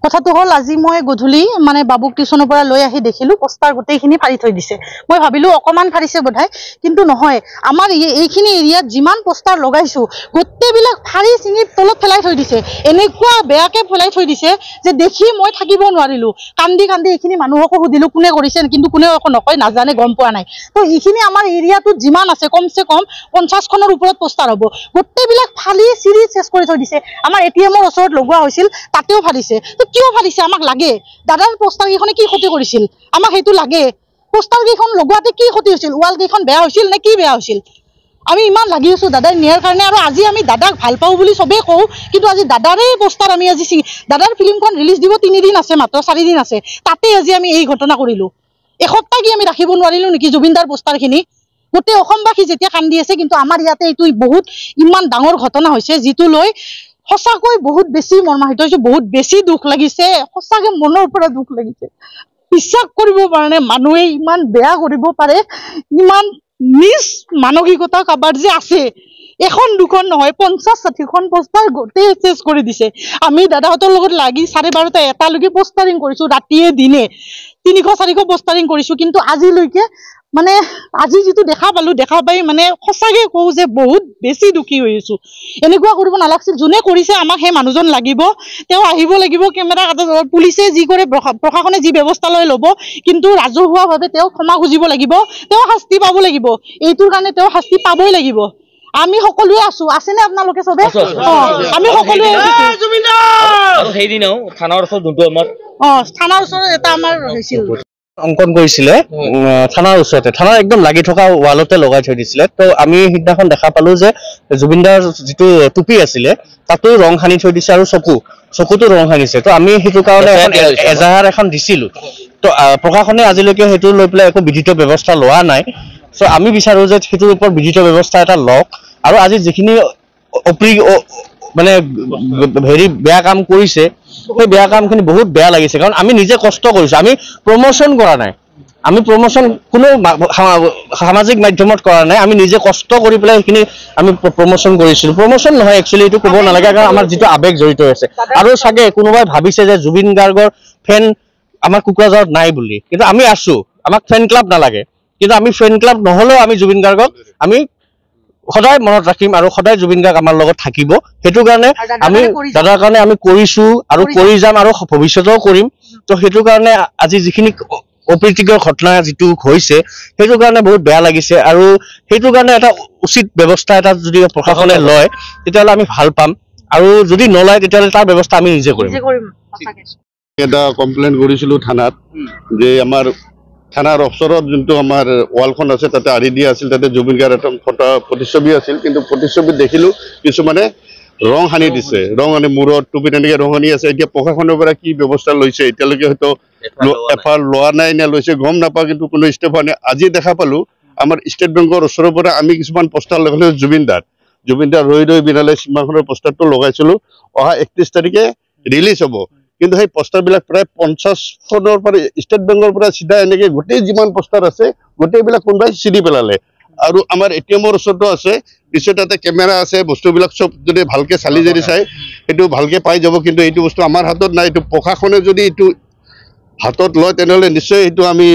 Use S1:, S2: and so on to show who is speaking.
S1: কথাটো হল আজি মই গধূলি মানে বাবুক টিউশনৰ পৰা লৈ আহি দেখিলো পোষ্টাৰ গোটেইখিনি ফাৰি থৈ দিছে। মই ভাবিলো অকমান ফাৰিছে বোধহয়, কিন্তু নহয়। আমাৰ এইখিনি এৰিয়াত যিমান পোষ্টাৰ লগাইছো গোটেইবিলাক ফাৰি চিঙি তলত পেলাই থৈ দিছে। এনেকুৱা বেয়াকে পেলাই থৈ দিছে যে দেখি মই থাকিব নোৱাৰিলো। কান্দি কান্দি এইখিনি মানুহকো সুধিলো কোনে কৰিছে, কিন্তু কোনেও একো নকয়, নাজানে, গম পোৱা নাই। তো এইখিনি আমাৰ এৰিয়াটোত যিমান আছে কমচে কম 50খনৰ ওপৰত পোষ্টাৰ হ'ব। গোটেইবিলাক ফালি চিৰি চেছ কৰি থৈ দিছে। আমাৰ এটিএমৰ ওচৰত লগোৱা হৈছিল, তাতেও ফালিছে। তো কিয় ফালিছে? আমাক লাগে দাদাৰ পোষ্টাৰ কেইখনে কি ক্ষতি কৰিছিল? আমাক সেইটো লাগে। পোষ্টাৰ কেইখন লগোৱাতে কি ক্ষতি হৈছিল? ৱাল কেইখন বেয়া হৈছিল নে কি বেয়া হৈছিল? আমি ইমান লাগি আছো দাদাৰ নিয়াৰ কাৰণে, আৰু আজি আমি দাদাক ভাল পাওঁ বুলি চবেই কওঁ, কিন্তু আজি দাদাৰে পোষ্টাৰ আমি আজি দাদাৰ ফিল্মখন ৰিলিজ দিব 3 দিন আছে, মাত্ৰ 4 দিন আছে, তাতে আজি আমি এই ঘটনা কৰিলো। এসপ্তাহ কি আমি ৰাখিব নোৱাৰিলো নেকি জুবিনদাৰ পোষ্টাৰখিনি? গোটেই অসমবাসী যেতিয়া কান্দি আছে, কিন্তু আমাৰ ইয়াতে এইটো বহুত ইমান ডাঙৰ ঘটনা হৈছে, যিটো লৈ সঁচাকৈ বহুত বেছি মৰ্মাহিত হৈছো, বহুত বেছি দুখ লাগিছে। সঁচাকে মনৰ পৰা দুখ লাগিছে। বিশ্বাস কৰিব পৰা নাই মানুহে ইমান বেয়া কৰিব পাৰে, ইমান নিজ মানসিকতা কাবাৰ যে আছে। এখন দুখন নহয়, 50-60খন পোষ্টাৰ গোটেই চেছ কৰি দিছে। আমি দাদাহঁতৰ লগত লাগি 12:30 এটালৈকে পোষ্টাৰিং কৰিছো, ৰাতিয়ে দিনে 300-400 পোষ্টাৰিং কৰিছো। কিন্তু আজিলৈকে মানে আজি যিটো দেখা পাই মানে সঁচাকে কওঁ যে বহুত বেছি দুখী হৈ আছো। এনেকুৱা কৰিব নালাগিছিল। যোনে কৰিছে আমাক সেই মানুহজন লাগিব, তেওঁ আহিব লাগিব, কেমেৰা পুলিচে যি কৰে, প্ৰশাসনে যি ব্যৱস্থা লৈ ল'ব, কিন্তু ৰাজহুৱাভাৱে তেওঁ ক্ষমা খুজিব লাগিব, তেওঁ শাস্তি পাব লাগিব। এইটোৰ কাৰণে তেওঁ শাস্তি পাবই লাগিব। আমি সকলোৱে আছো, আছেনে আপোনালোকে চবে? আমি সকলোৱে থানাৰ ওচৰত এটা আমাৰ হৈছিল
S2: অংকন কৰিছিলে থানাৰ ওচৰতে, থানাৰ একদম লাগি থকা ৱালতে লগাই থৈ দিছিলে। তো আমি সিদিনাখন দেখা পালো যে জুবিনদাৰ যিটো টুপি আছিলে তাতো ৰং সানি থৈ দিছে, আৰু চকুতো ৰং সানিছে। তো আমি সেইটো কাৰণে এজাহাৰ এখন দিছিলো। তো প্ৰশাসনে আজিলৈকে সেইটো লৈ পেলাই একো বিধিত ব্যৱস্থা লোৱা নাই। চ' আমি বিচাৰো যে সেইটোৰ ওপৰত বিধিত ব্যৱস্থা এটা লওক, আৰু আজি যিখিনি মানে হেৰি বেয়া কাম কৰিছে, সেই বেয়া কামখিনি বহুত বেয়া লাগিছে। কাৰণ আমি নিজে কষ্ট কৰিছো, আমি প্ৰমোচন কৰা নাই, আমি প্ৰমোচন কোনো সামাজিক মাধ্যমত কৰা নাই, আমি নিজে কষ্ট কৰি পেলাই সেইখিনি আমি প্ৰমোচন কৰিছিলো। প্ৰমোচন নহয়, একচুৱেলি এইটো ক'ব নালাগে, কাৰণ আমাৰ যিটো আৱেগ জড়িত আছে। আৰু চাগে কোনোবাই ভাবিছে যে জুবিন গাৰ্গৰ ফেন আমাৰ কোকৰাঝাৰত নাই বুলি, কিন্তু আমি আছো। আমাক ফেন ক্লাব নালাগে, কিন্তু আমি ফেন ক্লাব নহলেও আমি জুবিন গাৰ্গক আমি সদায় মনত ৰাখিম, আৰু সদায় জুবিন গাৰ্গ আমাৰ লগত থাকিব। সেইটো কাৰণে আমি দাদাৰ কাৰণে আমি কৰিছো আৰু কৰি যাম, আৰু ভৱিষ্যতেও কৰিম। তো সেইটো কাৰণে আজি যিখিনি অপ্ৰীতিকৰ ঘটনা যিটো হৈছে, সেইটো কাৰণে বহুত বেয়া লাগিছে। আৰু সেইটো কাৰণে এটা উচিত ব্যৱস্থা এটা যদি প্ৰশাসনে লয়, তেতিয়াহ'লে আমি ভাল পাম, আৰু যদি নলয় তেতিয়াহ'লে তাৰ ব্যৱস্থা আমি নিজে কৰিম।
S3: এটা কমপ্লেইন কৰিছিলো থানাত, যে আমাৰ থানাৰ ওচৰত যোনটো আমাৰ ৱালখন আছে তাতে আঁৰি দিয়া আছিল, তাতে জুবিন গাৰ্গৰ এটা ফটো প্ৰতিচ্ছবি আছিল। কিন্তু প্ৰতিচ্ছবিত দেখিলো কিছুমানে ৰং সানি দিছে, ৰং সানি মূৰত টুপিত এনেকে ৰং সানি আছে। এতিয়া প্ৰশাসনৰ পৰা কি ব্যৱস্থা লৈছে এতিয়ালৈকে হয়তো এফআইআৰ লোৱা নাই নে লৈছে গম নাপাওঁ, কিন্তু কোনো ষ্টেপ হোৱা নাই। আজি দেখা পালো আমাৰ ষ্টেট বেংকৰ ওচৰৰ পৰা আমি কিছুমান পোষ্টাৰ লগাইছিলো জুবিনদাৰ ৰৈ ৰৈ বিনালে চিনেমাখনৰ পোষ্টাৰটো লগাইছিলো। অহা 31 তাৰিখে ৰিলিজ হ'ব, কিন্তু সেই পোষ্টাৰবিলাক প্ৰায় 50খনৰ পৰা ষ্টেট বেংকৰ পৰা চিধা এনেকে গোটেই যিমান পোষ্টাৰ আছে গোটেইবিলাক কোনোবাই চিৰি পেলালে। আৰু আমাৰ এটিএমৰ ওচৰতো আছে, পিছত তাতে কেমেৰা আছে, বস্তুবিলাক চব যদি ভালকে চালি জাৰি চাই সেইটো ভালকে পাই যাব। কিন্তু এইটো বস্তু আমাৰ হাতত নাই। এইটো প্ৰশাসনে যদি এইটো হাতত লয় তেনেহ'লে নিশ্চয় এইটো আমি